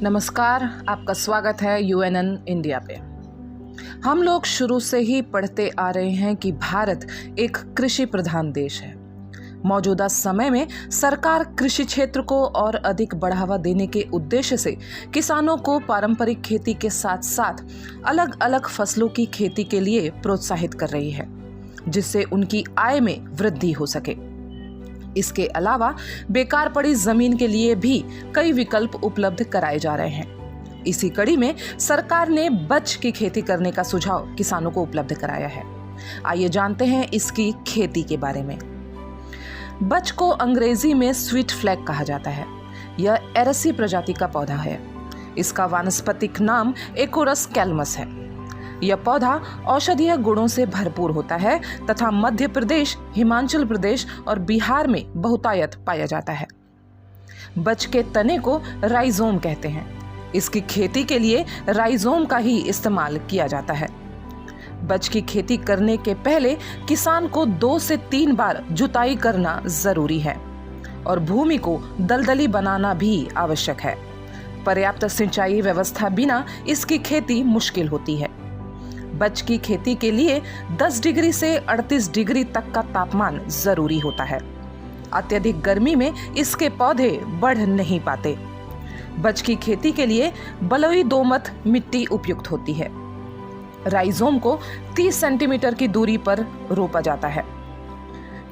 नमस्कार, आपका स्वागत है यूएनएन इंडिया पे। हम लोग शुरू से ही पढ़ते आ रहे हैं कि भारत एक कृषि प्रधान देश है। मौजूदा समय में सरकार कृषि क्षेत्र को और अधिक बढ़ावा देने के उद्देश्य से किसानों को पारंपरिक खेती के साथ साथ अलग अलग फसलों की खेती के लिए प्रोत्साहित कर रही है, जिससे उनकी आय में वृद्धि हो सके। इसके अलावा बेकार पड़ी जमीन के लिए भी कई विकल्प उपलब्ध कराए जा रहे हैं। इसी कड़ी में सरकार ने बच की खेती करने का सुझाव किसानों को उपलब्ध कराया है। आइए जानते हैं इसकी खेती के बारे में। बच को अंग्रेजी में स्वीट फ्लैग कहा जाता है। यह एरेसी प्रजाति का पौधा है। इसका वानस्पतिक नाम एकोरस कैलमस है। यह पौधा औषधीय गुणों से भरपूर होता है तथा मध्य प्रदेश, हिमाचल प्रदेश और बिहार में बहुतायत पाया जाता है। बच के तने को राइजोम कहते हैं। इसकी खेती के लिए राइजोम का ही इस्तेमाल किया जाता है। बच की खेती करने के पहले किसान को 2 से 3 बार जुताई करना जरूरी है और भूमि को दलदली बनाना भी आवश्यक है। पर्याप्त सिंचाई व्यवस्था बिना इसकी खेती मुश्किल होती है। बच की खेती के लिए 10 डिग्री से 38 डिग्री तक का तापमान जरूरी होता है। अत्यधिक गर्मी में इसके पौधे बढ़ नहीं पाते। बच की खेती के लिए बलुई दोमट मिट्टी उपयुक्त होती है। राइजोम को 30 सेंटीमीटर की दूरी पर रोपा जाता है।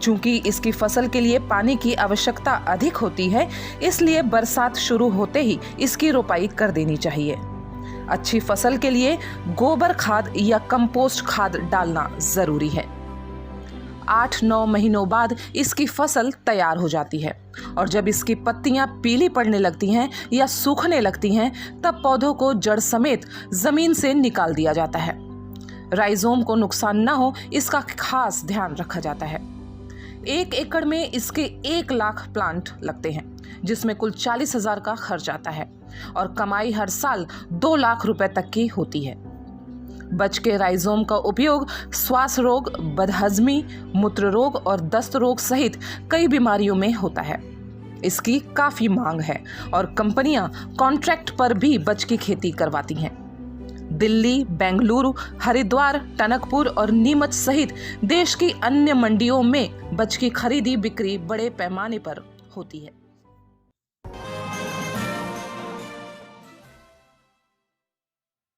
चूंकि इसकी फसल के लिए पानी की आवश्यकता अधिक होती है, इसलिए बरसात शुरू होते ही इसकी रोपाई कर देनी चाहिए। अच्छी फसल के लिए गोबर खाद या कंपोस्ट खाद डालना जरूरी है। 8-9 महीनों बाद इसकी फसल तैयार हो जाती है और जब इसकी पत्तियां पीली पड़ने लगती हैं या सूखने लगती हैं, तब पौधों को जड़ समेत जमीन से निकाल दिया जाता है। राइजोम को नुकसान न हो, इसका खास ध्यान रखा जाता है। 1 एकड़ में इसके 1 लाख प्लांट लगते हैं, जिसमें कुल 40,000 का खर्च आता है और कमाई हर साल 2 लाख रुपए तक की होती है। बच के राइजोम का उपयोग श्वास रोग, बदहजमी, मूत्र रोग और दस्त रोग सहित कई बीमारियों में होता है। इसकी काफी मांग है और कंपनियां कॉन्ट्रैक्ट पर भी बच की खेती करवाती हैं। दिल्ली, बेंगलुरु, हरिद्वार, टनकपुर और नीमच सहित देश की अन्य मंडियों में बच की खरीदी बिक्री बड़े पैमाने पर होती है।